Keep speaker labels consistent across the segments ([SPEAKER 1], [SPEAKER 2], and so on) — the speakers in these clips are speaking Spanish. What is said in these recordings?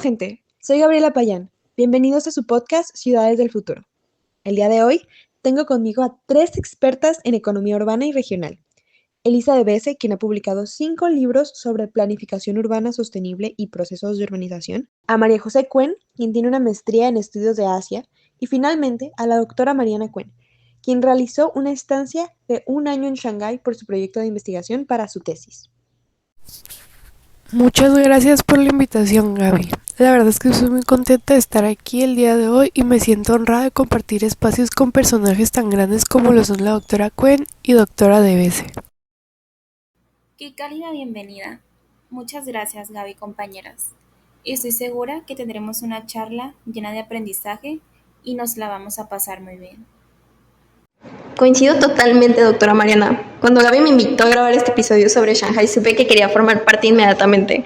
[SPEAKER 1] gente, soy Gabriela Payán. Bienvenidos a su podcast Ciudades del Futuro. El día de hoy tengo conmigo a tres expertas en economía urbana y regional. Elisa de Bese, quien ha publicado 5 libros sobre planificación urbana sostenible y procesos de urbanización. A María José Cuen, quien tiene una maestría en estudios de Asia. Y finalmente a la doctora Mariana Cuen, quien realizó una estancia de 1 año en Shanghái por su proyecto de investigación para su tesis.
[SPEAKER 2] Muchas gracias por la invitación, Gaby. La verdad es que estoy muy contenta de estar aquí el día de hoy y me siento honrada de compartir espacios con personajes tan grandes como lo son la doctora Cuen y doctora Devese.
[SPEAKER 3] Qué cálida bienvenida. Muchas gracias, Gaby, compañeras. Estoy segura que tendremos una charla llena de aprendizaje y nos la vamos a pasar muy bien.
[SPEAKER 4] Coincido totalmente, doctora Mariana. Cuando Gaby me invitó a grabar este episodio sobre Shanghái, supe que quería formar parte inmediatamente.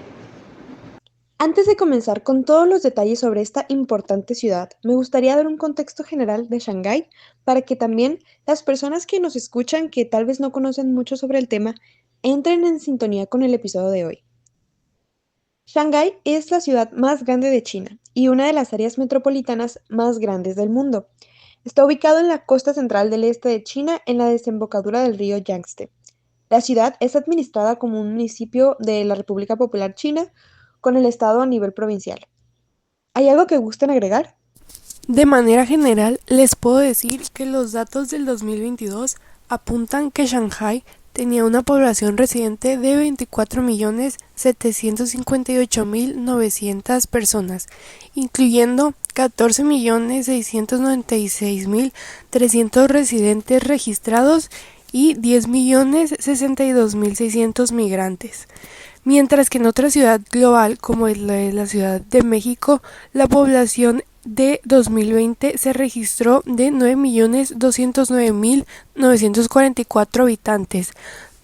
[SPEAKER 1] Antes de comenzar con todos los detalles sobre esta importante ciudad, me gustaría dar un contexto general de Shanghái para que también las personas que nos escuchan, que tal vez no conocen mucho sobre el tema, entren en sintonía con el episodio de hoy. Shanghái es la ciudad más grande de China y una de las áreas metropolitanas más grandes del mundo. Está ubicado en la costa central del este de China, en la desembocadura del río Yangtze. La ciudad es administrada como un municipio de la República Popular China, con el estado a nivel provincial. ¿Hay algo que gusten agregar?
[SPEAKER 2] De manera general, les puedo decir que los datos del 2022 apuntan que Shanghái tenía una población residente de 24.758.900 personas, incluyendo 14.696.300 residentes registrados y 10.062.600 migrantes. Mientras que en otra ciudad global, como es la Ciudad de México, la población de 2020 se registró de 9.209.944 habitantes,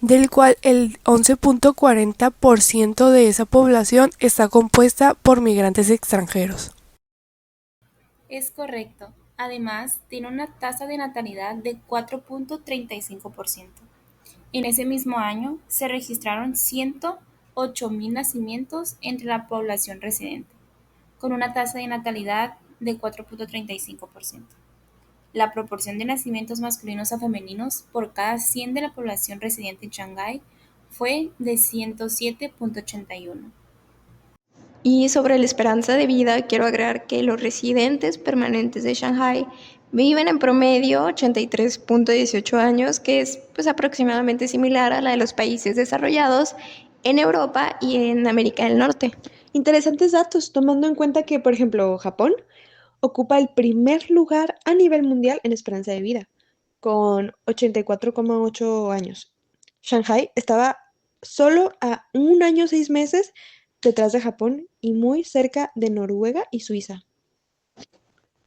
[SPEAKER 2] del cual el 11.40% de esa población está compuesta por migrantes extranjeros.
[SPEAKER 3] Es correcto. Además, tiene una tasa de natalidad de 4.35%. En ese mismo año se registraron 108.000 nacimientos entre la población residente, con una tasa de natalidad de 4.35%. La proporción de nacimientos masculinos a femeninos por cada 100 de la población residente en Shanghái fue de 107.81.
[SPEAKER 4] Y sobre la esperanza de vida, quiero agregar que los residentes permanentes de Shanghái viven en promedio 83.18 años, que es aproximadamente similar a la de los países desarrollados en Europa y en América del Norte.
[SPEAKER 1] Interesantes datos, tomando en cuenta que, por ejemplo, Japón ocupa el primer lugar a nivel mundial en esperanza de vida, con 84,8 años. Shanghái estaba solo a 1 año 6 meses detrás de Japón y muy cerca de Noruega y Suiza.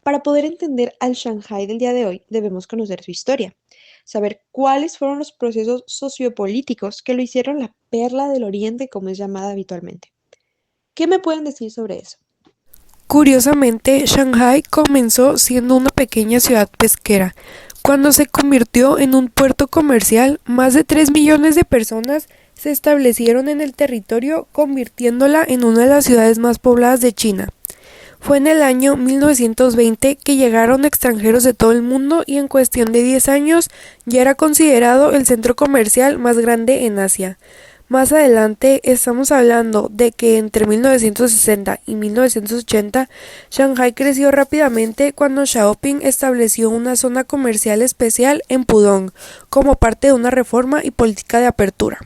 [SPEAKER 1] Para poder entender al Shanghái del día de hoy, debemos conocer su historia, saber cuáles fueron los procesos sociopolíticos que lo hicieron la perla del Oriente, como es llamada habitualmente. ¿Qué me pueden decir sobre eso?
[SPEAKER 2] Curiosamente, Shanghái comenzó siendo una pequeña ciudad pesquera. Cuando se convirtió en un puerto comercial, más de 3 millones de personas se establecieron en el territorio, convirtiéndola en una de las ciudades más pobladas de China. Fue en el año 1920 que llegaron extranjeros de todo el mundo y en cuestión de 10 años ya era considerado el centro comercial más grande en Asia. Más adelante estamos hablando de que entre 1960 y 1980 Shanghái creció rápidamente cuando Xiaoping estableció una zona comercial especial en Pudong como parte de una reforma y política de apertura.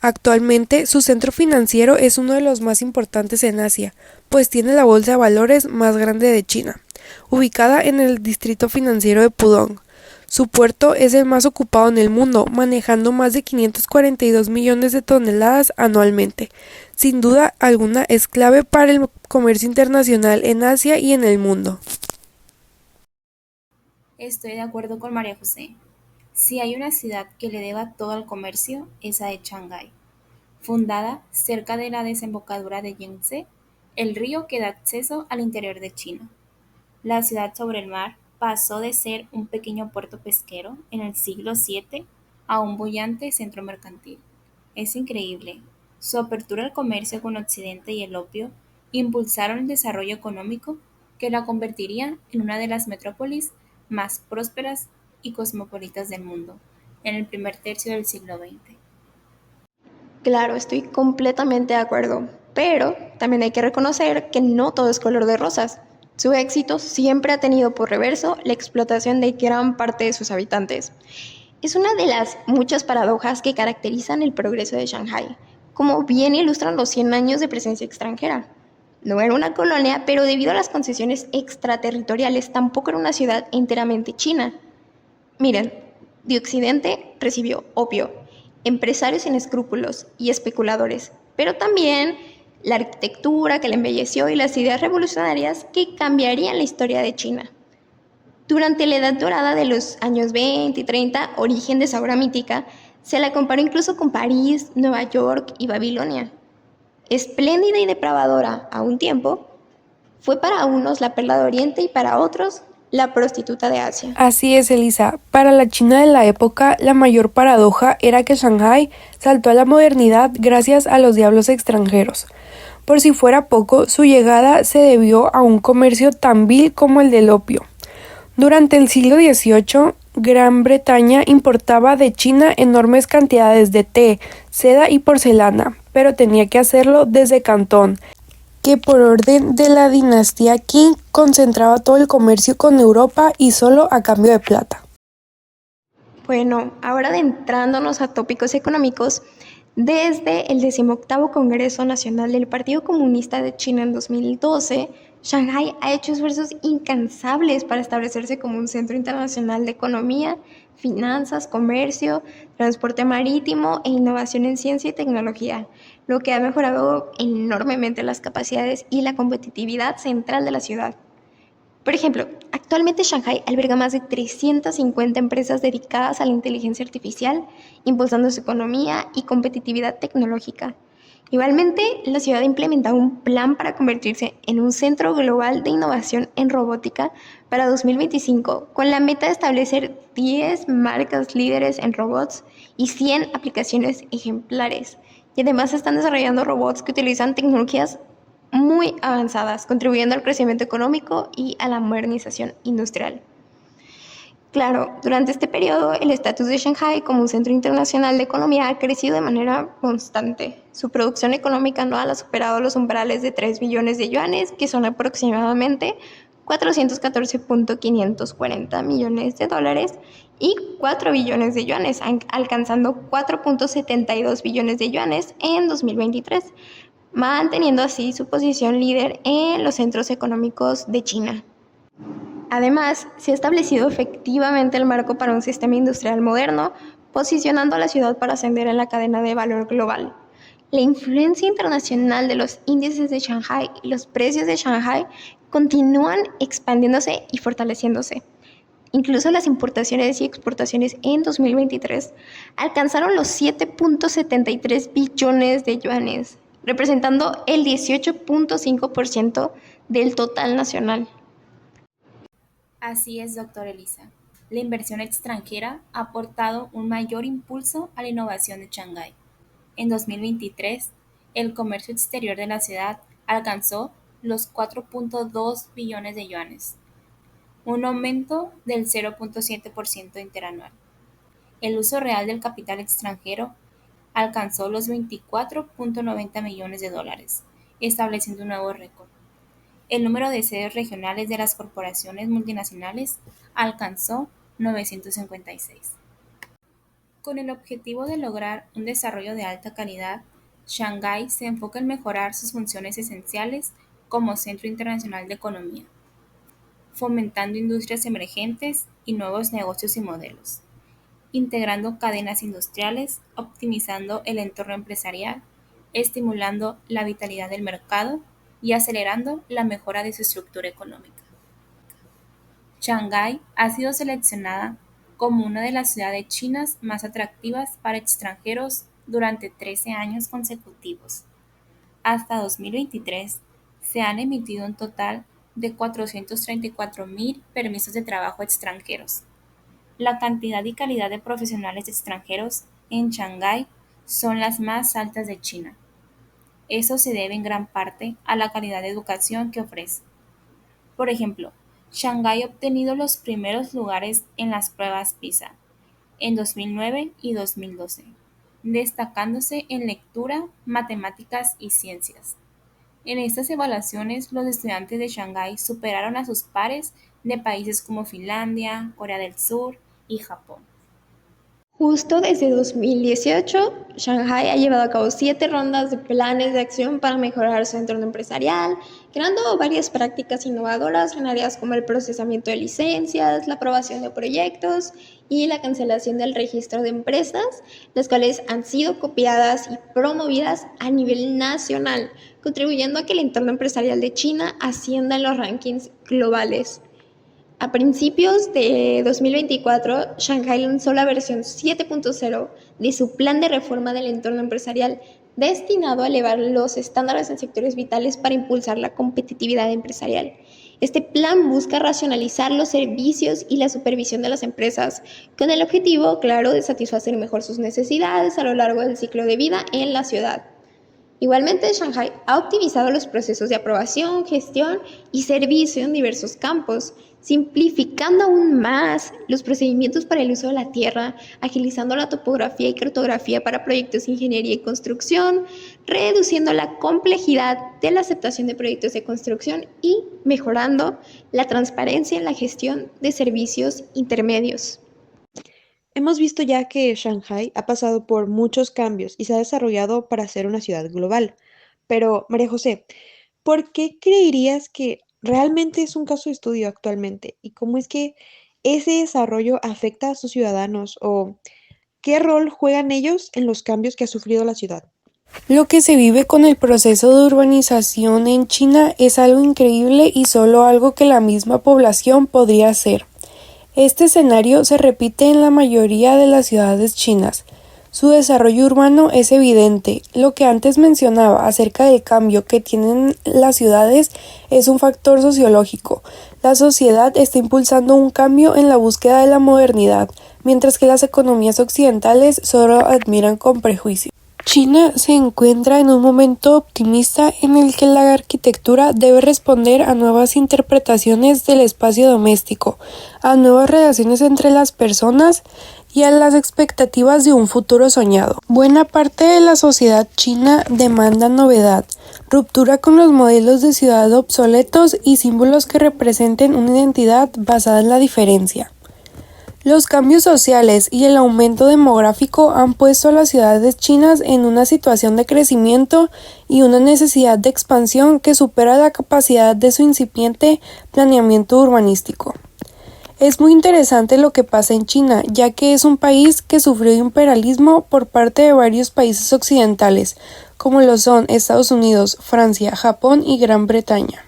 [SPEAKER 2] Actualmente su centro financiero es uno de los más importantes en Asia, pues tiene la bolsa de valores más grande de China, ubicada en el distrito financiero de Pudong. Su puerto es el más ocupado en el mundo, manejando más de 542 millones de toneladas anualmente. Sin duda alguna es clave para el comercio internacional en Asia y en el mundo.
[SPEAKER 3] Estoy de acuerdo con María José. Si hay una ciudad que le deba todo al comercio, esa es Shanghái. Fundada cerca de la desembocadura de Yangtze, el río que da acceso al interior de China. La ciudad sobre el mar pasó de ser un pequeño puerto pesquero en el siglo VII a un bollante centro mercantil. Es increíble. Su apertura al comercio con Occidente y el opio impulsaron el desarrollo económico que la convertiría en una de las metrópolis más prósperas y cosmopolitas del mundo en el primer tercio del siglo XX.
[SPEAKER 4] Claro, estoy completamente de acuerdo, pero también hay que reconocer que no todo es color de rosas. Su éxito siempre ha tenido por reverso la explotación de gran parte de sus habitantes. Es una de las muchas paradojas que caracterizan el progreso de Shanghái, como bien ilustran los 100 años de presencia extranjera. No era una colonia, pero debido a las concesiones extraterritoriales tampoco era una ciudad enteramente china. Miren, de Occidente recibió opio, empresarios sin escrúpulos y especuladores, pero también la arquitectura que la embelleció y las ideas revolucionarias que cambiarían la historia de China. Durante la Edad Dorada de los años 20 y 30, origen de esa obra mítica, se la comparó incluso con París, Nueva York y Babilonia. Espléndida y depravadora a un tiempo, fue para unos la perla de Oriente y para otros la prostituta de Asia.
[SPEAKER 2] Así es, Elisa. Para la China de la época, la mayor paradoja era que Shanghái saltó a la modernidad gracias a los diablos extranjeros. Por si fuera poco, su llegada se debió a un comercio tan vil como el del opio. Durante el siglo XVIII, Gran Bretaña importaba de China enormes cantidades de té, seda y porcelana, pero tenía que hacerlo desde Cantón, que por orden de la dinastía Qing concentraba todo el comercio con Europa y solo a cambio de plata.
[SPEAKER 4] Bueno, ahora adentrándonos a tópicos económicos, desde el 18º Congreso Nacional del Partido Comunista de China en 2012, Shanghái ha hecho esfuerzos incansables para establecerse como un centro internacional de economía, finanzas, comercio, transporte marítimo e innovación en ciencia y tecnología, lo que ha mejorado enormemente las capacidades y la competitividad central de la ciudad. Por ejemplo, actualmente Shanghái alberga más de 350 empresas dedicadas a la inteligencia artificial, impulsando su economía y competitividad tecnológica. Igualmente, la ciudad ha implementado un plan para convertirse en un centro global de innovación en robótica para 2025, con la meta de establecer 10 marcas líderes en robots y 100 aplicaciones ejemplares. Y además están desarrollando robots que utilizan tecnologías muy avanzadas, contribuyendo al crecimiento económico y a la modernización industrial. Claro, durante este periodo, el estatus de Shanghái como un centro internacional de economía ha crecido de manera constante. Su producción económica anual ha superado los umbrales de 3 billones de yuanes, que son aproximadamente 414.540 millones de dólares, y 4 billones de yuanes, alcanzando 4.72 billones de yuanes en 2023, manteniendo así su posición líder en los centros económicos de China. Además, se ha establecido efectivamente el marco para un sistema industrial moderno, posicionando a la ciudad para ascender en la cadena de valor global. La influencia internacional de los índices de Shanghái y los precios de Shanghái continúan expandiéndose y fortaleciéndose. Incluso las importaciones y exportaciones en 2023 alcanzaron los 7.73 billones de yuanes, representando el 18.5% del total nacional.
[SPEAKER 3] Así es, doctor Elisa. La inversión extranjera ha aportado un mayor impulso a la innovación de Shanghái. En 2023, el comercio exterior de la ciudad alcanzó los 4.2 billones de yuanes, un aumento del 0.7% interanual. El uso real del capital extranjero alcanzó los 24.90 millones de dólares, estableciendo un nuevo récord. El número de sedes regionales de las corporaciones multinacionales alcanzó 956. Con el objetivo de lograr un desarrollo de alta calidad, Shanghái se enfoca en mejorar sus funciones esenciales como centro internacional de economía, fomentando industrias emergentes y nuevos negocios y modelos, integrando cadenas industriales, optimizando el entorno empresarial, estimulando la vitalidad del mercado y acelerando la mejora de su estructura económica. Shanghái ha sido seleccionada como una de las ciudades chinas más atractivas para extranjeros durante 13 años consecutivos. Hasta 2023, se han emitido un total de 434.000 permisos de trabajo extranjeros. La cantidad y calidad de profesionales extranjeros en Shanghái son las más altas de China. Eso se debe en gran parte a la calidad de educación que ofrece. Por ejemplo, Shanghái ha obtenido los primeros lugares en las pruebas PISA en 2009 y 2012, destacándose en lectura, matemáticas y ciencias. En estas evaluaciones, los estudiantes de Shanghái superaron a sus pares de países como Finlandia, Corea del Sur y Japón.
[SPEAKER 4] Justo desde 2018, Shanghai ha llevado a cabo 7 rondas de planes de acción para mejorar su entorno empresarial, creando varias prácticas innovadoras en áreas como el procesamiento de licencias, la aprobación de proyectos y la cancelación del registro de empresas, las cuales han sido copiadas y promovidas a nivel nacional, contribuyendo a que el entorno empresarial de China ascienda en los rankings globales. A principios de 2024, Shanghai lanzó la versión 7.0 de su plan de reforma del entorno empresarial, destinado a elevar los estándares en sectores vitales para impulsar la competitividad empresarial. Este plan busca racionalizar los servicios y la supervisión de las empresas, con el objetivo, claro, de satisfacer mejor sus necesidades a lo largo del ciclo de vida en la ciudad. Igualmente, Shanghai ha optimizado los procesos de aprobación, gestión y servicio en diversos campos, simplificando aún más los procedimientos para el uso de la tierra, agilizando la topografía y cartografía para proyectos de ingeniería y construcción, reduciendo la complejidad de la aceptación de proyectos de construcción y mejorando la transparencia en la gestión de servicios intermedios.
[SPEAKER 1] Hemos visto ya que Shanghái ha pasado por muchos cambios y se ha desarrollado para ser una ciudad global. Pero, María José, ¿por qué creerías que realmente es un caso de estudio actualmente? ¿Y cómo es que ese desarrollo afecta a sus ciudadanos? ¿O qué rol juegan ellos en los cambios que ha sufrido la ciudad?
[SPEAKER 2] Lo que se vive con el proceso de urbanización en China es algo increíble y solo algo que la misma población podría hacer. Este escenario se repite en la mayoría de las ciudades chinas. Su desarrollo urbano es evidente. Lo que antes mencionaba acerca del cambio que tienen las ciudades es un factor sociológico. La sociedad está impulsando un cambio en la búsqueda de la modernidad, mientras que las economías occidentales solo admiran con prejuicio. China se encuentra en un momento optimista en el que la arquitectura debe responder a nuevas interpretaciones del espacio doméstico, a nuevas relaciones entre las personas y a las expectativas de un futuro soñado. Buena parte de la sociedad china demanda novedad, ruptura con los modelos de ciudad obsoletos y símbolos que representen una identidad basada en la diferencia. Los cambios sociales y el aumento demográfico han puesto a las ciudades chinas en una situación de crecimiento y una necesidad de expansión que supera la capacidad de su incipiente planeamiento urbanístico. Es muy interesante lo que pasa en China, ya que es un país que sufrió imperialismo por parte de varios países occidentales, como lo son Estados Unidos, Francia, Japón y Gran Bretaña.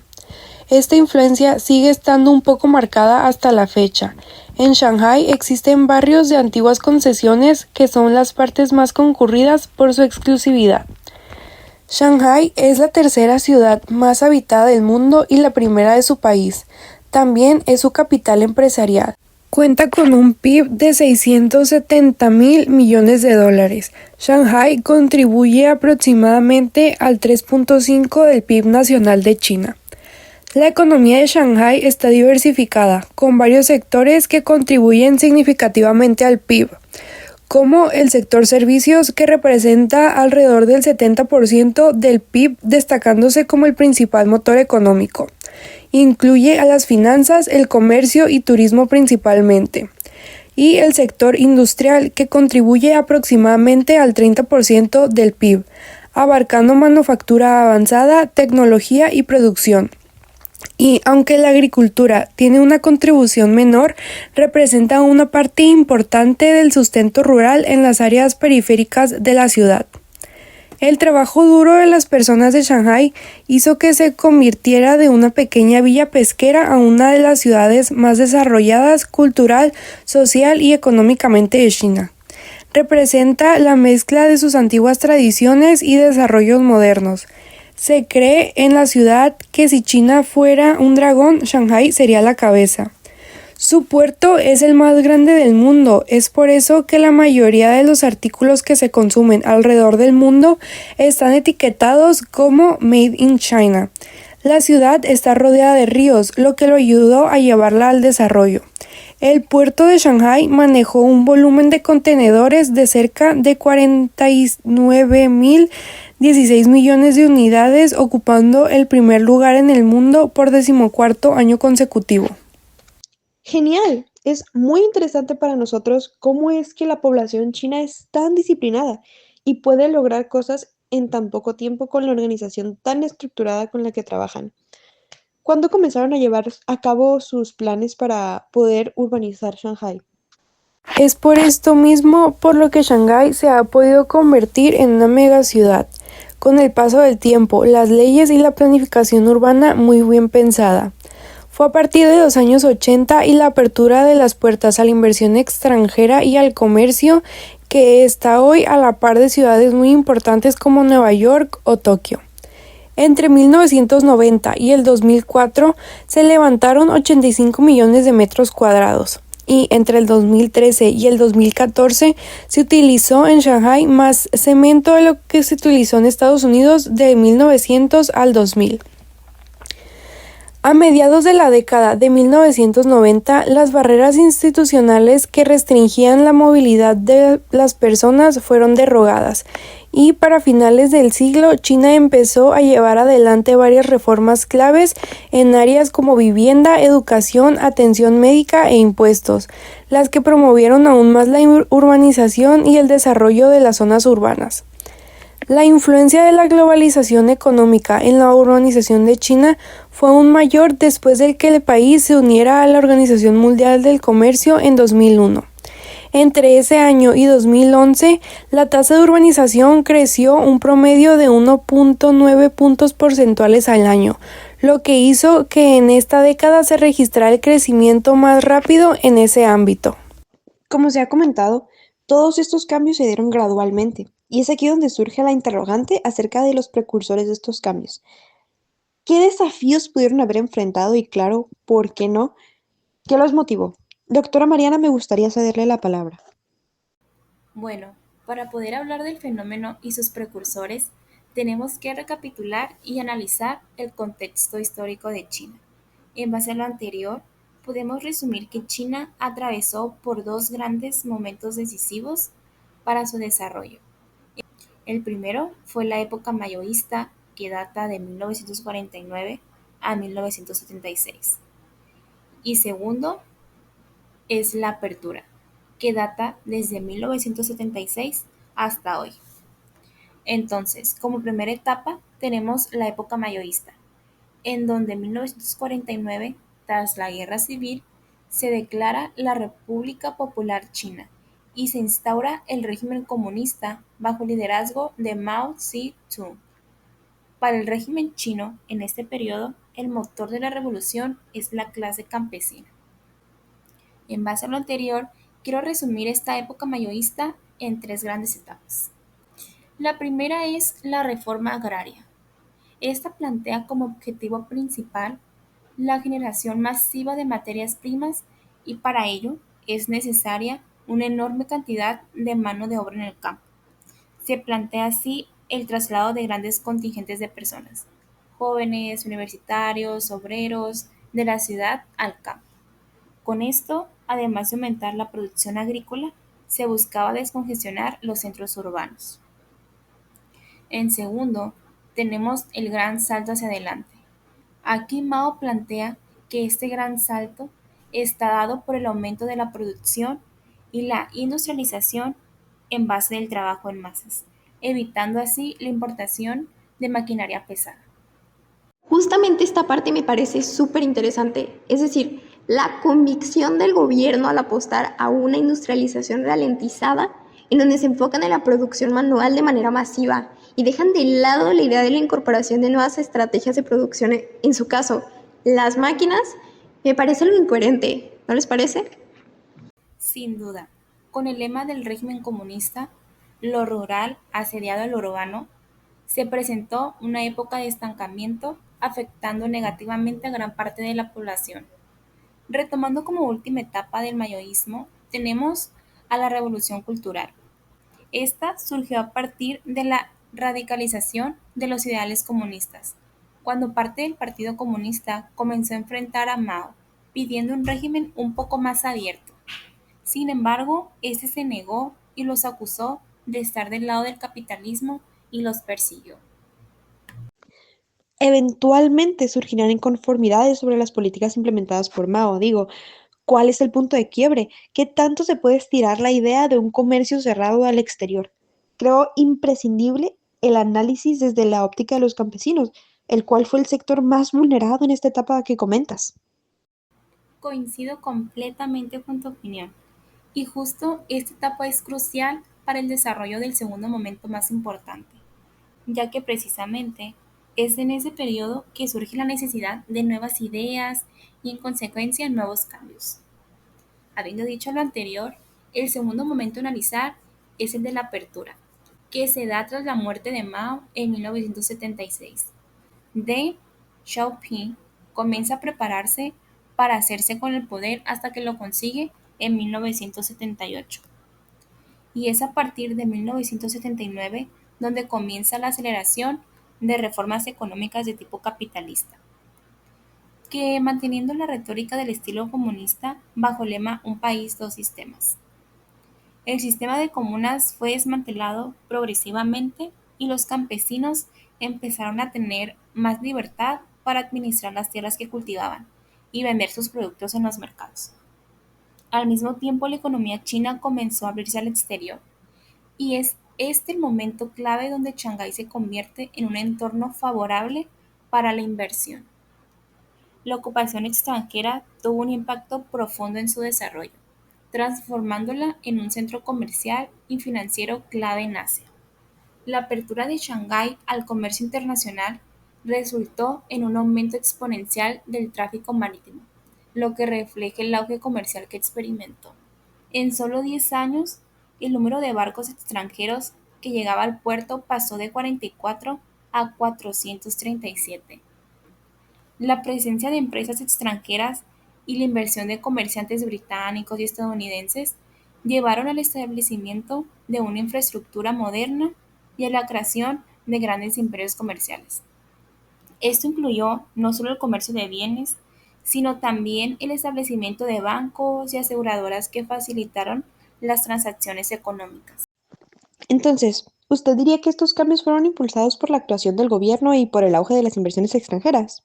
[SPEAKER 2] Esta influencia sigue estando un poco marcada hasta la fecha. En Shanghái existen barrios de antiguas concesiones que son las partes más concurridas por su exclusividad. Shanghái es la tercera ciudad más habitada del mundo y la primera de su país. También es su capital empresarial. Cuenta con un PIB de 670.000 millones de dólares. Shanghái contribuye aproximadamente al 3.5% del PIB nacional de China. La economía de Shanghái está diversificada, con varios sectores que contribuyen significativamente al PIB, como el sector servicios, que representa alrededor del 70% del PIB, destacándose como el principal motor económico. Incluye a las finanzas, el comercio y turismo principalmente. Y el sector industrial, que contribuye aproximadamente al 30% del PIB, abarcando manufactura avanzada, tecnología y producción. Y aunque la agricultura tiene una contribución menor, representa una parte importante del sustento rural en las áreas periféricas de la ciudad. El trabajo duro de las personas de Shanghái hizo que se convirtiera de una pequeña villa pesquera a una de las ciudades más desarrolladas cultural, social y económicamente de China. Representa la mezcla de sus antiguas tradiciones y desarrollos modernos. Se cree en la ciudad que si China fuera un dragón, Shanghái sería la cabeza. Su puerto es el más grande del mundo, es por eso que la mayoría de los artículos que se consumen alrededor del mundo están etiquetados como Made in China. La ciudad está rodeada de ríos, lo que lo ayudó a llevarla al desarrollo. El puerto de Shanghái manejó un volumen de contenedores de cerca de 49.016 millones de unidades, ocupando el primer lugar en el mundo por 14º año consecutivo.
[SPEAKER 1] Genial. Es muy interesante para nosotros cómo es que la población china es tan disciplinada y puede lograr cosas en tan poco tiempo con la organización tan estructurada con la que trabajan. ¿Cuándo comenzaron a llevar a cabo sus planes para poder urbanizar Shanghái?
[SPEAKER 2] Es por esto mismo por lo que Shanghái se ha podido convertir en una megaciudad. Con el paso del tiempo, las leyes y la planificación urbana muy bien pensada. Fue a partir de los años 80 y la apertura de las puertas a la inversión extranjera y al comercio que está hoy a la par de ciudades muy importantes como Nueva York o Tokio. Entre 1990 y el 2004 se levantaron 85 millones de metros cuadrados y entre el 2013 y el 2014 se utilizó en Shanghái más cemento de lo que se utilizó en Estados Unidos de 1900 al 2000. A mediados de la década de 1990, las barreras institucionales que restringían la movilidad de las personas fueron derogadas y para finales del siglo China empezó a llevar adelante varias reformas claves en áreas como vivienda, educación, atención médica e impuestos, las que promovieron aún más la urbanización y el desarrollo de las zonas urbanas. La influencia de la globalización económica en la urbanización de China fue aún mayor después de que el país se uniera a la Organización Mundial del Comercio en 2001. Entre ese año y 2011, la tasa de urbanización creció un promedio de 1.9 puntos porcentuales al año, lo que hizo que en esta década se registrara el crecimiento más rápido en ese ámbito.
[SPEAKER 1] Como se ha comentado, todos estos cambios se dieron gradualmente, y es aquí donde surge la interrogante acerca de los precursores de estos cambios. ¿Qué desafíos pudieron haber enfrentado y claro, por qué no? ¿Qué los motivó? Doctora Mariana, me gustaría cederle la palabra.
[SPEAKER 3] Bueno, para poder hablar del fenómeno y sus precursores, tenemos que recapitular y analizar el contexto histórico de China. En base a lo anterior, podemos resumir que China atravesó por dos grandes momentos decisivos para su desarrollo. El primero fue la época maoísta, que data de 1949 a 1976. Y segundo es la apertura, que data desde 1976 hasta hoy. Entonces, como primera etapa, tenemos la época maoísta, en donde en 1949, tras la Guerra Civil, se declara la República Popular China y se instaura el régimen comunista bajo el liderazgo de Mao Zedong. Para el régimen chino, en este periodo, el motor de la revolución es la clase campesina. En base a lo anterior, quiero resumir esta época maoísta en tres grandes etapas. La primera es la reforma agraria. Esta plantea como objetivo principal la generación masiva de materias primas y para ello es necesaria una enorme cantidad de mano de obra en el campo. Se plantea así el traslado de grandes contingentes de personas, jóvenes, universitarios, obreros, de la ciudad al campo. Con esto, además de aumentar la producción agrícola, se buscaba descongestionar los centros urbanos. En segundo, tenemos el gran salto hacia adelante. Aquí Mao plantea que este gran salto está dado por el aumento de la producción y la industrialización en base del trabajo en masas, evitando así la importación de maquinaria pesada.
[SPEAKER 4] Justamente esta parte me parece súper interesante, es decir, la convicción del gobierno al apostar a una industrialización ralentizada en donde se enfocan en la producción manual de manera masiva y dejan de lado la idea de la incorporación de nuevas estrategias de producción, en su caso, las máquinas, me parece algo incoherente, ¿no les parece?
[SPEAKER 3] Sin duda, con el lema del régimen comunista, lo rural asediado a lo urbano, se presentó una época de estancamiento afectando negativamente a gran parte de la población. Retomando como última etapa del maoísmo, tenemos a la Revolución Cultural. Esta surgió a partir de la radicalización de los ideales comunistas, cuando parte del Partido Comunista comenzó a enfrentar a Mao, pidiendo un régimen un poco más abierto. Sin embargo, este se negó y los acusó de estar del lado del capitalismo y los persiguió.
[SPEAKER 1] Eventualmente surgirán inconformidades sobre las políticas implementadas por Mao. Digo, ¿cuál es el punto de quiebre? ¿Qué tanto se puede estirar la idea de un comercio cerrado al exterior? Creo imprescindible el análisis desde la óptica de los campesinos, el cual fue el sector más vulnerado en esta etapa que comentas.
[SPEAKER 3] Coincido completamente con tu opinión. Y justo esta etapa es crucial para el desarrollo del segundo momento más importante, ya que precisamente es en ese periodo que surge la necesidad de nuevas ideas y en consecuencia nuevos cambios. Habiendo dicho lo anterior, el segundo momento a analizar es el de la apertura, que se da tras la muerte de Mao en 1976. Deng Xiaoping comienza a prepararse para hacerse con el poder hasta que lo consigue en 1978. Y es a partir de 1979 donde comienza la aceleración de reformas económicas de tipo capitalista, que manteniendo la retórica del estilo comunista bajo el lema Un país, dos sistemas. El sistema de comunas fue desmantelado progresivamente y los campesinos empezaron a tener más libertad para administrar las tierras que cultivaban y vender sus productos en los mercados. Al mismo tiempo, la economía china comenzó a abrirse al exterior y es este el momento clave donde Shanghái se convierte en un entorno favorable para la inversión. La ocupación extranjera tuvo un impacto profundo en su desarrollo, transformándola en un centro comercial y financiero clave en Asia. La apertura de Shanghái al comercio internacional resultó en un aumento exponencial del tráfico marítimo, lo que refleja el auge comercial que experimentó. En solo 10 años, el número de barcos extranjeros que llegaba al puerto pasó de 44 a 437. La presencia de empresas extranjeras y la inversión de comerciantes británicos y estadounidenses llevaron al establecimiento de una infraestructura moderna y a la creación de grandes imperios comerciales. Esto incluyó no solo el comercio de bienes, sino también el establecimiento de bancos y aseguradoras que facilitaron las transacciones económicas.
[SPEAKER 1] Entonces, ¿usted diría que estos cambios fueron impulsados por la actuación del gobierno y por el auge de las inversiones extranjeras?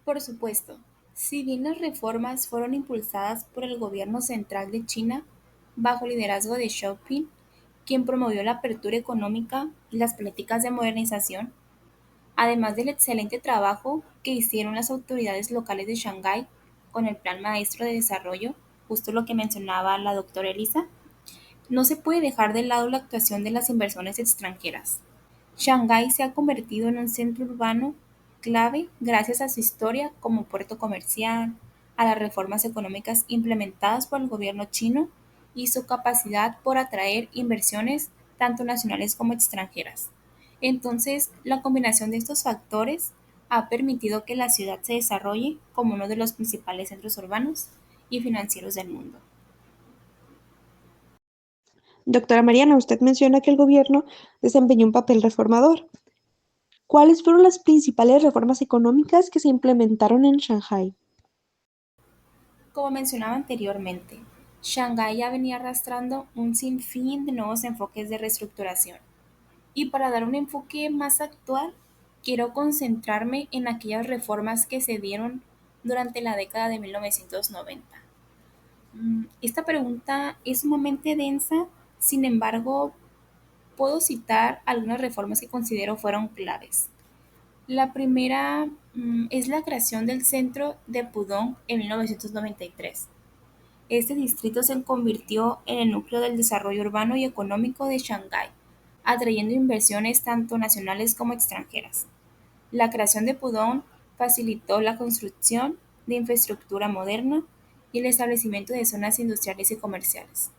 [SPEAKER 3] Por supuesto, si bien las reformas fueron impulsadas por el gobierno central de China bajo liderazgo de Xi Jinping, quien promovió la apertura económica y las políticas de modernización, además del excelente trabajo que hicieron las autoridades locales de Shanghái con el Plan Maestro de Desarrollo, justo lo que mencionaba la doctora Elisa, no se puede dejar de lado la actuación de las inversiones extranjeras. Shanghái se ha convertido en un centro urbano clave gracias a su historia como puerto comercial, a las reformas económicas implementadas por el gobierno chino y su capacidad por atraer inversiones tanto nacionales como extranjeras. Entonces, la combinación de estos factores ha permitido que la ciudad se desarrolle como uno de los principales centros urbanos y financieros del mundo.
[SPEAKER 1] Doctora Mariana, usted menciona que el gobierno desempeñó un papel reformador. ¿Cuáles fueron las principales reformas económicas que se implementaron en Shanghái?
[SPEAKER 3] Como mencionaba anteriormente, Shanghái ya venía arrastrando un sinfín de nuevos enfoques de reestructuración. Y para dar un enfoque más actual, quiero concentrarme en aquellas reformas que se dieron durante la década de 1990. Esta pregunta es sumamente densa, sin embargo, puedo citar algunas reformas que considero fueron claves. La primera es la creación del centro de Pudong en 1993. Este distrito se convirtió en el núcleo del desarrollo urbano y económico de Shanghái, atrayendo inversiones tanto nacionales como extranjeras. La creación de Pudong facilitó la construcción de infraestructura moderna y el establecimiento de zonas industriales y comerciales.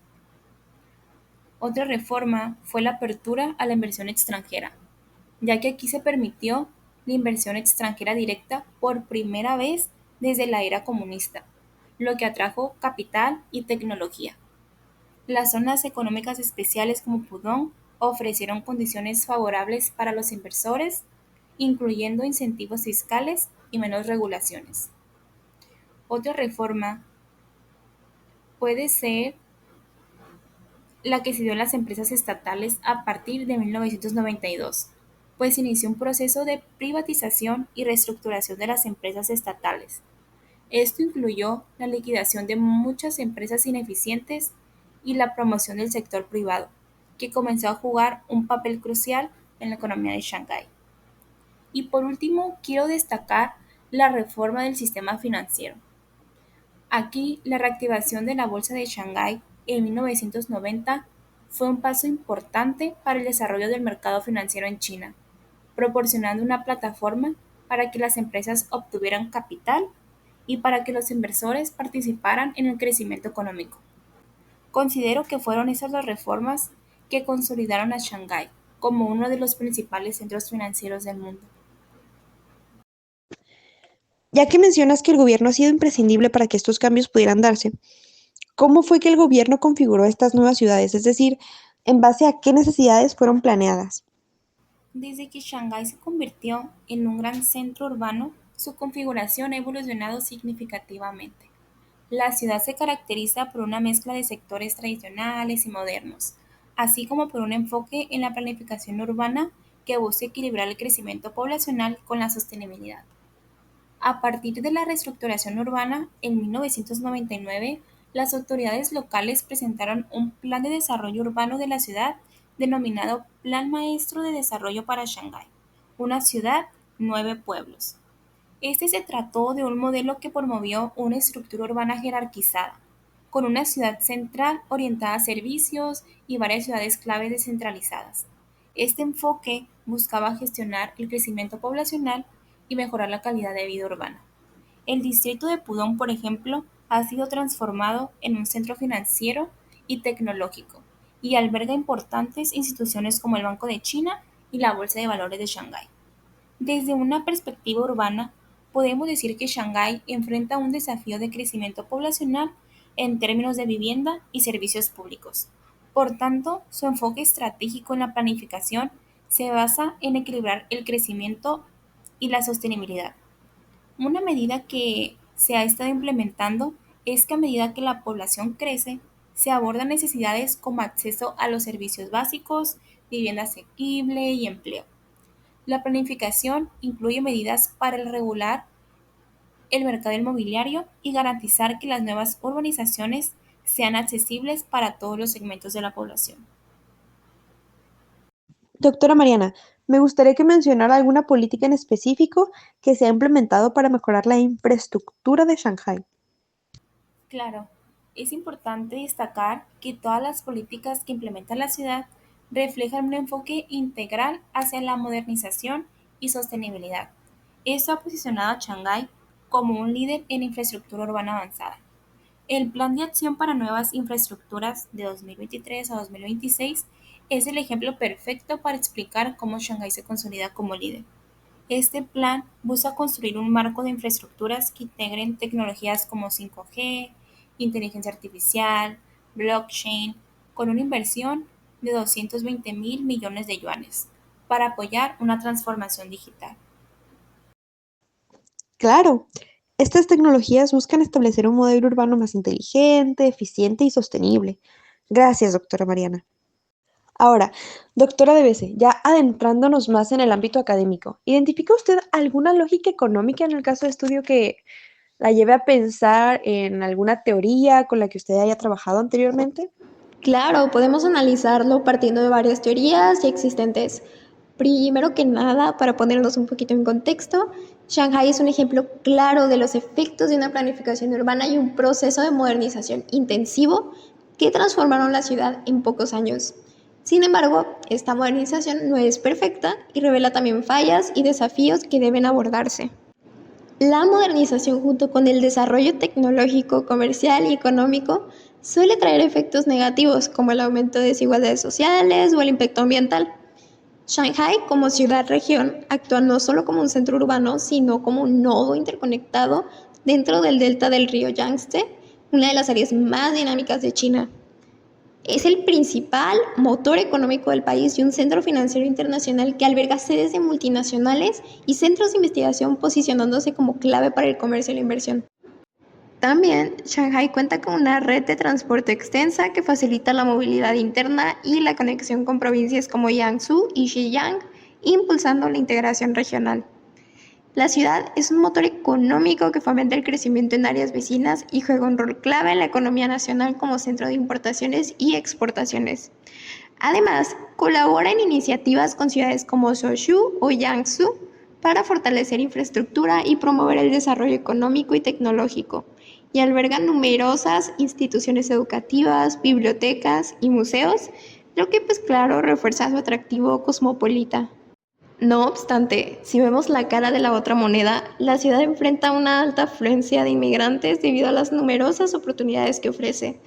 [SPEAKER 3] Otra reforma fue la apertura a la inversión extranjera, ya que aquí se permitió la inversión extranjera directa por primera vez desde la era comunista, lo que atrajo capital y tecnología. Las zonas económicas especiales como Pudong ofrecieron condiciones favorables para los inversores, incluyendo incentivos fiscales y menos regulaciones. Otra reforma puede ser la que se dio en las empresas estatales a partir de 1992, pues inició un proceso de privatización y reestructuración de las empresas estatales. Esto incluyó la liquidación de muchas empresas ineficientes y la promoción del sector privado, que comenzó a jugar un papel crucial en la economía de Shanghái. Y por último, quiero destacar la reforma del sistema financiero. Aquí, la reactivación de la bolsa de Shanghái en 1990 fue un paso importante para el desarrollo del mercado financiero en China, proporcionando una plataforma para que las empresas obtuvieran capital y para que los inversores participaran en el crecimiento económico. Considero que fueron esas las reformas que consolidaron a Shanghái como uno de los principales centros financieros del mundo.
[SPEAKER 1] Ya que mencionas que el gobierno ha sido imprescindible para que estos cambios pudieran darse, ¿cómo fue que el gobierno configuró estas nuevas ciudades? Es decir, ¿en base a qué necesidades fueron planeadas?
[SPEAKER 3] Desde que Shanghái se convirtió en un gran centro urbano, su configuración ha evolucionado significativamente. La ciudad se caracteriza por una mezcla de sectores tradicionales y modernos, así como por un enfoque en la planificación urbana que busca equilibrar el crecimiento poblacional con la sostenibilidad. A partir de la reestructuración urbana, en 1999, las autoridades locales presentaron un plan de desarrollo urbano de la ciudad denominado Plan Maestro de Desarrollo para Shanghái, una ciudad, 9 pueblos. Este se trató de un modelo que promovió una estructura urbana jerarquizada, con una ciudad central orientada a servicios y varias ciudades clave descentralizadas. Este enfoque buscaba gestionar el crecimiento poblacional y mejorar la calidad de vida urbana. El distrito de Pudong, por ejemplo, ha sido transformado en un centro financiero y tecnológico y alberga importantes instituciones como el Banco de China y la Bolsa de Valores de Shanghái. Desde una perspectiva urbana, podemos decir que Shanghái enfrenta un desafío de crecimiento poblacional en términos de vivienda y servicios públicos. Por tanto, su enfoque estratégico en la planificación se basa en equilibrar el crecimiento y la sostenibilidad. Una medida que se ha estado implementando es que a medida que la población crece, se abordan necesidades como acceso a los servicios básicos, vivienda asequible y empleo. La planificación incluye medidas para regular el mercado inmobiliario y garantizar que las nuevas urbanizaciones sean accesibles para todos los segmentos de la población.
[SPEAKER 1] Doctora Mariana, me gustaría que mencionara alguna política en específico que se ha implementado para mejorar la infraestructura de Shanghái.
[SPEAKER 3] Claro, es importante destacar que todas las políticas que implementa la ciudad reflejan un enfoque integral hacia la modernización y sostenibilidad. Esto ha posicionado a Shanghái como un líder en infraestructura urbana avanzada. El Plan de Acción para Nuevas Infraestructuras de 2023 a 2026 es el ejemplo perfecto para explicar cómo Shanghái se consolida como líder. Este plan busca construir un marco de infraestructuras que integren tecnologías como 5G, inteligencia artificial, blockchain, con una inversión de 220 mil millones de yuanes para apoyar una transformación digital.
[SPEAKER 1] Claro, estas tecnologías buscan establecer un modelo urbano más inteligente, eficiente y sostenible. Gracias, doctora Mariana. Ahora, doctora Debese, ya adentrándonos más en el ámbito académico, ¿identifica usted alguna lógica económica en el caso de estudio que la lleve a pensar en alguna teoría con la que usted haya trabajado anteriormente?
[SPEAKER 4] Claro, podemos analizarlo partiendo de varias teorías ya existentes. Primero que nada, para ponernos un poquito en contexto, Shanghái es un ejemplo claro de los efectos de una planificación urbana y un proceso de modernización intensivo que transformaron la ciudad en pocos años. Sin embargo, esta modernización no es perfecta y revela también fallas y desafíos que deben abordarse. La modernización junto con el desarrollo tecnológico, comercial y económico suele traer efectos negativos como el aumento de desigualdades sociales o el impacto ambiental. Shanghái, como ciudad-región, actúa no solo como un centro urbano, sino como un nodo interconectado dentro del delta del río Yangtze, una de las áreas más dinámicas de China. Es el principal motor económico del país y un centro financiero internacional que alberga sedes de multinacionales y centros de investigación posicionándose como clave para el comercio y la inversión. También, Shanghái cuenta con una red de transporte extensa que facilita la movilidad interna y la conexión con provincias como Jiangsu y Zhejiang, impulsando la integración regional. La ciudad es un motor económico que fomenta el crecimiento en áreas vecinas y juega un rol clave en la economía nacional como centro de importaciones y exportaciones. Además, colabora en iniciativas con ciudades como Suzhou o Jiangsu para fortalecer infraestructura y promover el desarrollo económico y tecnológico, y alberga numerosas instituciones educativas, bibliotecas y museos, lo que pues claro refuerza su atractivo cosmopolita. No obstante, si vemos la cara de la otra moneda, la ciudad enfrenta una alta afluencia de inmigrantes debido a las numerosas oportunidades que ofrece.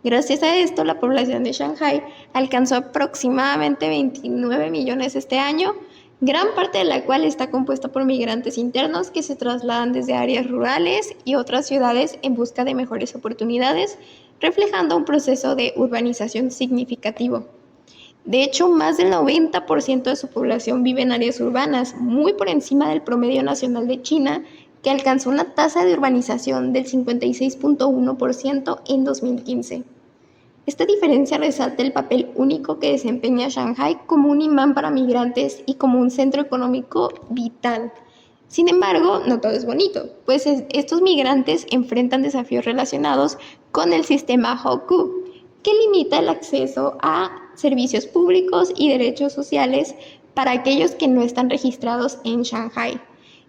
[SPEAKER 4] Gracias a esto, la población de Shanghái alcanzó aproximadamente 29 millones este año, gran parte de la cual está compuesta por migrantes internos que se trasladan desde áreas rurales y otras ciudades en busca de mejores oportunidades, reflejando un proceso de urbanización significativo. De hecho, más del 90% de su población vive en áreas urbanas, muy por encima del promedio nacional de China, que alcanzó una tasa de urbanización del 56.1% en 2015. Esta diferencia resalta el papel único que desempeña Shanghái como un imán para migrantes y como un centro económico vital. Sin embargo, no todo es bonito, pues estos migrantes enfrentan desafíos relacionados con el sistema Hokku, que limita el acceso a servicios públicos y derechos sociales para aquellos que no están registrados en Shanghái.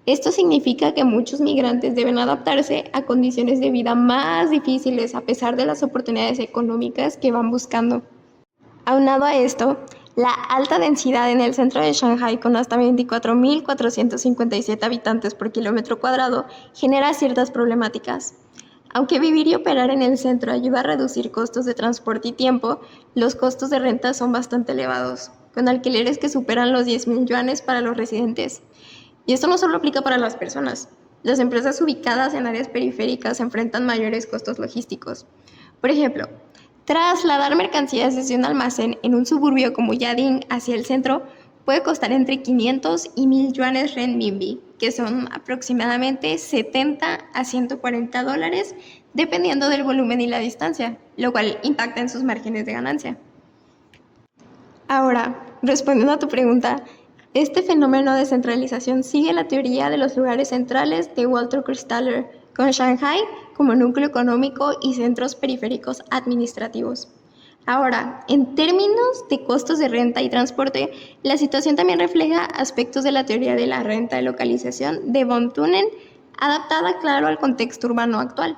[SPEAKER 4] Esto significa que muchos migrantes deben adaptarse a condiciones de vida más difíciles a pesar de las oportunidades económicas que van buscando. Aunado a esto, la alta densidad en el centro de Shanghái, con hasta 24.457 habitantes por kilómetro cuadrado, genera ciertas problemáticas. Aunque vivir y operar en el centro ayuda a reducir costos de transporte y tiempo, los costos de renta son bastante elevados, con alquileres que superan los 10.000 yuanes para los residentes. Y esto no solo aplica para las personas. Las empresas ubicadas en áreas periféricas enfrentan mayores costos logísticos. Por ejemplo, trasladar mercancías desde un almacén en un suburbio como Yading hacia el centro puede costar entre 500 y 1.000 yuanes renminbi, que son aproximadamente 70 a 140 dólares, dependiendo del volumen y la distancia, lo cual impacta en sus márgenes de ganancia. Ahora, respondiendo a tu pregunta, este fenómeno de centralización sigue la teoría de los lugares centrales de Walter Christaller, con Shanghái como núcleo económico y centros periféricos administrativos. Ahora, en términos de costos de renta y transporte, la situación también refleja aspectos de la teoría de la renta de localización de von Thunen, adaptada, claro, al contexto urbano actual.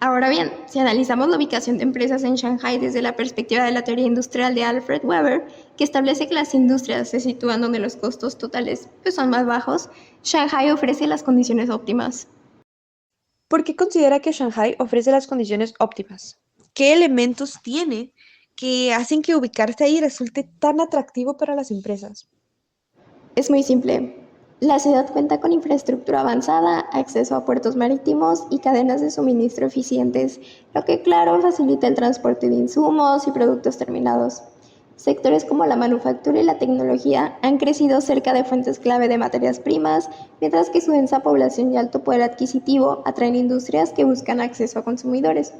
[SPEAKER 4] Ahora bien, si analizamos la ubicación de empresas en Shanghái desde la perspectiva de la teoría industrial de Alfred Weber, que establece que las industrias se sitúan donde los costos totales son más bajos, Shanghái ofrece las condiciones óptimas.
[SPEAKER 1] ¿Por qué considera que Shanghái ofrece las condiciones óptimas? ¿Qué elementos tiene que hacen que ubicarse ahí resulte tan atractivo para las empresas?
[SPEAKER 4] Es muy simple. La ciudad cuenta con infraestructura avanzada, acceso a puertos marítimos y cadenas de suministro eficientes, lo que, claro, facilita el transporte de insumos y productos terminados. Sectores como la manufactura y la tecnología han crecido cerca de fuentes clave de materias primas, mientras que su densa población y alto poder adquisitivo atraen industrias que buscan acceso a consumidores.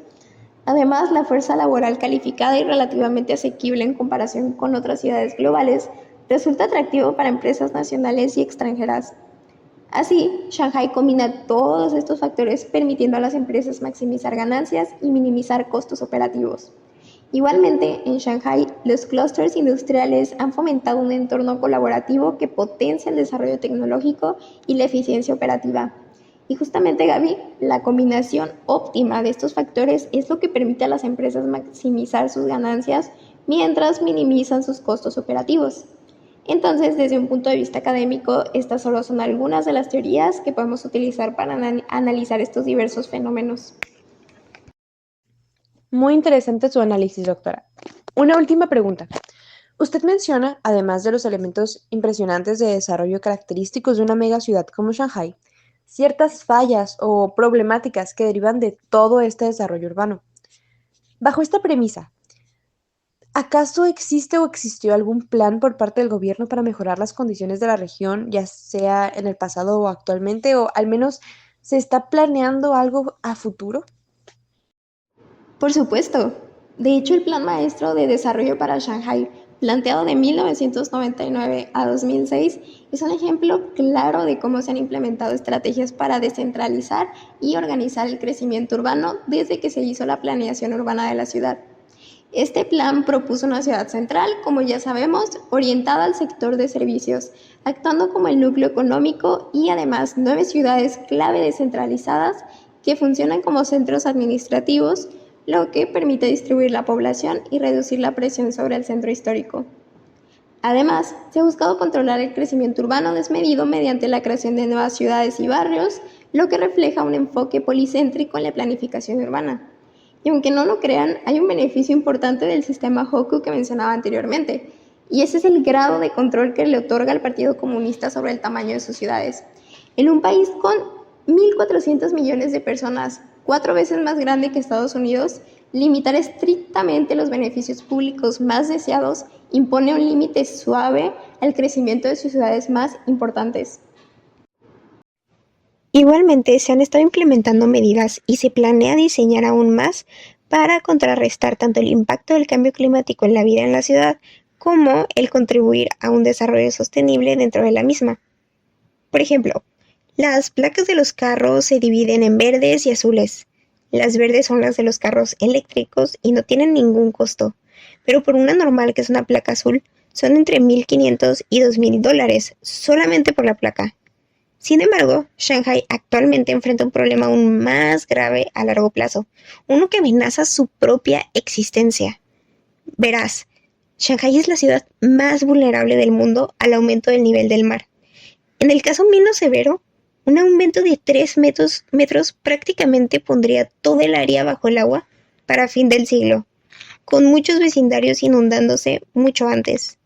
[SPEAKER 4] Además, la fuerza laboral calificada y relativamente asequible en comparación con otras ciudades globales resulta atractivo para empresas nacionales y extranjeras. Así, Shanghái combina todos estos factores permitiendo a las empresas maximizar ganancias y minimizar costos operativos. Igualmente, en Shanghái, los clústeres industriales han fomentado un entorno colaborativo que potencia el desarrollo tecnológico y la eficiencia operativa. Y justamente, Gaby, la combinación óptima de estos factores es lo que permite a las empresas maximizar sus ganancias mientras minimizan sus costos operativos. Entonces, desde un punto de vista académico, estas solo son algunas de las teorías que podemos utilizar para analizar estos diversos fenómenos.
[SPEAKER 1] Muy interesante su análisis, doctora. Una última pregunta. Usted menciona, además de los elementos impresionantes de desarrollo característicos de una megaciudad como Shanghái, ciertas fallas o problemáticas que derivan de todo este desarrollo urbano. Bajo esta premisa, ¿acaso existe o existió algún plan por parte del gobierno para mejorar las condiciones de la región, ya sea en el pasado o actualmente, o al menos se está planeando algo a futuro?
[SPEAKER 4] Por supuesto. De hecho, el Plan Maestro de Desarrollo para Shanghái, planteado de 1999 a 2006, es un ejemplo claro de cómo se han implementado estrategias para descentralizar y organizar el crecimiento urbano desde que se hizo la planeación urbana de la ciudad. Este plan propuso una ciudad central, como ya sabemos, orientada al sector de servicios, actuando como el núcleo económico y además 9 ciudades clave descentralizadas que funcionan como centros administrativos, lo que permite distribuir la población y reducir la presión sobre el centro histórico. Además, se ha buscado controlar el crecimiento urbano desmedido mediante la creación de nuevas ciudades y barrios, lo que refleja un enfoque policéntrico en la planificación urbana. Y aunque no lo crean, hay un beneficio importante del sistema Hoku que mencionaba anteriormente, y ese es el grado de control que le otorga al Partido Comunista sobre el tamaño de sus ciudades. En un país con 1.400 millones de personas, 4 veces más grande que Estados Unidos, limitar estrictamente los beneficios públicos más deseados impone un límite suave al crecimiento de sus ciudades más importantes. Igualmente, se han estado implementando medidas y se planea diseñar aún más para contrarrestar tanto el impacto del cambio climático en la vida en la ciudad como el contribuir a un desarrollo sostenible dentro de la misma. Por ejemplo, las placas de los carros se dividen en verdes y azules. Las verdes son las de los carros eléctricos y no tienen ningún costo, pero por una normal que es una placa azul, son entre 1.500 y $2.000 solamente por la placa. Sin embargo, Shanghái actualmente enfrenta un problema aún más grave a largo plazo, uno que amenaza su propia existencia. Verás, Shanghái es la ciudad más vulnerable del mundo al aumento del nivel del mar. En el caso menos severo, un aumento de 3 metros prácticamente pondría todo el área bajo el agua para fin del siglo, con muchos vecindarios inundándose mucho antes.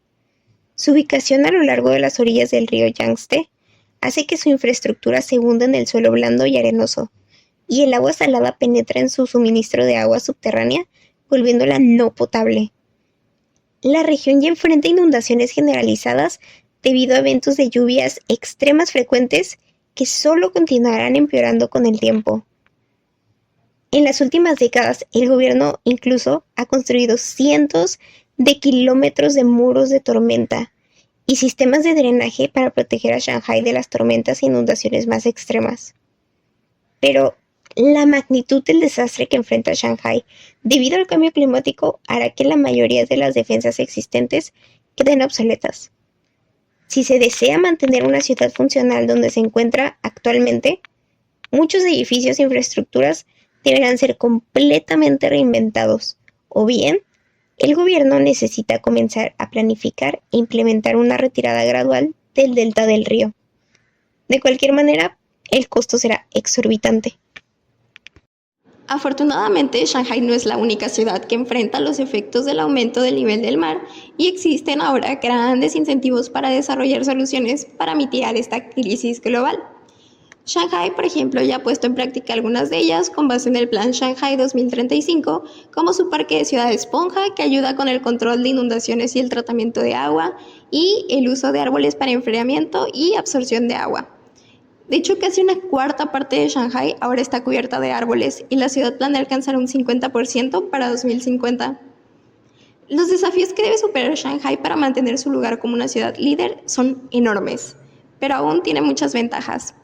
[SPEAKER 4] Su ubicación a lo largo de las orillas del río Yangtze hace que su infraestructura se hunda en el suelo blando y arenoso, y el agua salada penetra en su suministro de agua subterránea, volviéndola no potable. La región ya enfrenta inundaciones generalizadas debido a eventos de lluvias extremas frecuentes que solo continuarán empeorando con el tiempo. En las últimas décadas, el gobierno incluso ha construido cientos de kilómetros de muros de tormenta y sistemas de drenaje para proteger a Shanghái de las tormentas e inundaciones más extremas. Pero la magnitud del desastre que enfrenta Shanghái debido al cambio climático hará que la mayoría de las defensas existentes queden obsoletas. Si se desea mantener una ciudad funcional donde se encuentra actualmente, muchos edificios e infraestructuras deberán ser completamente reinventados, o bien el gobierno necesita comenzar a planificar e implementar una retirada gradual del delta del río. De cualquier manera, el costo será exorbitante. Afortunadamente, Shanghái no es la única ciudad que enfrenta los efectos del aumento del nivel del mar y existen ahora grandes incentivos para desarrollar soluciones para mitigar esta crisis global. Shanghái, por ejemplo, ya ha puesto en práctica algunas de ellas con base en el Plan Shanghái 2035, como su parque de ciudad esponja, que ayuda con el control de inundaciones y el tratamiento de agua, y el uso de árboles para enfriamiento y absorción de agua. De hecho, casi una cuarta parte de Shanghái ahora está cubierta de árboles y la ciudad planea alcanzar un 50% para 2050. Los desafíos que debe superar Shanghái para mantener su lugar como una ciudad líder son enormes, pero aún tiene muchas ventajas.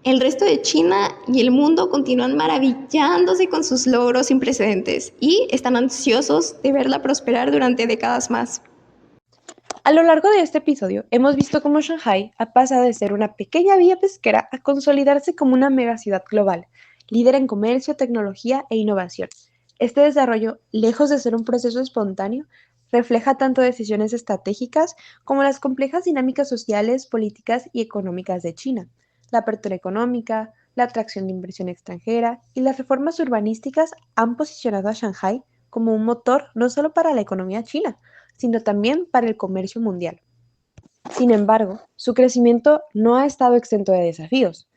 [SPEAKER 4] El resto de China y el mundo continúan maravillándose con sus logros sin precedentes y están ansiosos de verla prosperar durante décadas más.
[SPEAKER 1] A lo largo de este episodio, hemos visto cómo Shanghái ha pasado de ser una pequeña villa pesquera a consolidarse como una megaciudad global, líder en comercio, tecnología e innovación. Este desarrollo, lejos de ser un proceso espontáneo, refleja tanto decisiones estratégicas como las complejas dinámicas sociales, políticas y económicas de China. La apertura económica, la atracción de inversión extranjera y las reformas urbanísticas han posicionado a Shanghái como un motor no solo para la economía china, sino también para el comercio mundial. Sin embargo, su crecimiento no ha estado exento de desafíos.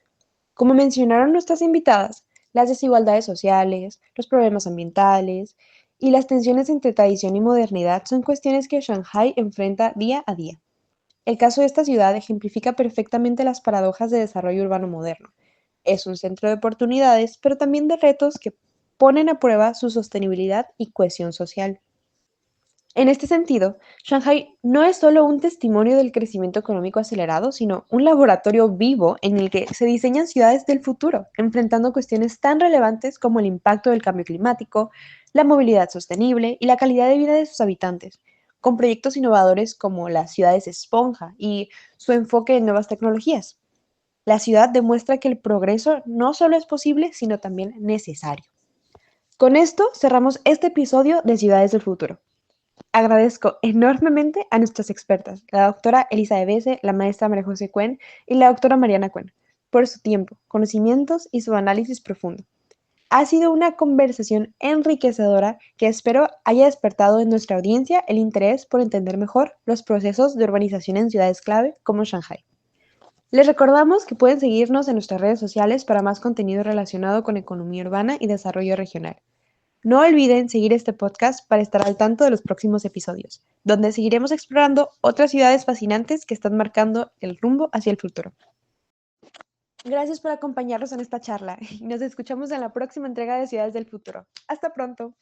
[SPEAKER 1] Como mencionaron nuestras invitadas, las desigualdades sociales, los problemas ambientales y las tensiones entre tradición y modernidad son cuestiones que Shanghái enfrenta día a día. El caso de esta ciudad ejemplifica perfectamente las paradojas de desarrollo urbano moderno. Es un centro de oportunidades, pero también de retos que ponen a prueba su sostenibilidad y cohesión social. En este sentido, Shanghái no es solo un testimonio del crecimiento económico acelerado, sino un laboratorio vivo en el que se diseñan ciudades del futuro, enfrentando cuestiones tan relevantes como el impacto del cambio climático, la movilidad sostenible y la calidad de vida de sus habitantes, con proyectos innovadores como las ciudades esponja y su enfoque en nuevas tecnologías. La ciudad demuestra que el progreso no solo es posible, sino también necesario. Con esto cerramos este episodio de Ciudades del Futuro. Agradezco enormemente a nuestras expertas, la doctora Elisa Ebese, la maestra María José Cuen y la doctora Mariana Cuen, por su tiempo, conocimientos y su análisis profundo. Ha sido una conversación enriquecedora que espero haya despertado en nuestra audiencia el interés por entender mejor los procesos de urbanización en ciudades clave como Shanghái. Les recordamos que pueden seguirnos en nuestras redes sociales para más contenido relacionado con economía urbana y desarrollo regional. No olviden seguir este podcast para estar al tanto de los próximos episodios, donde seguiremos explorando otras ciudades fascinantes que están marcando el rumbo hacia el futuro. Gracias por acompañarnos en esta charla y nos escuchamos en la próxima entrega de Ciudades del Futuro. Hasta pronto.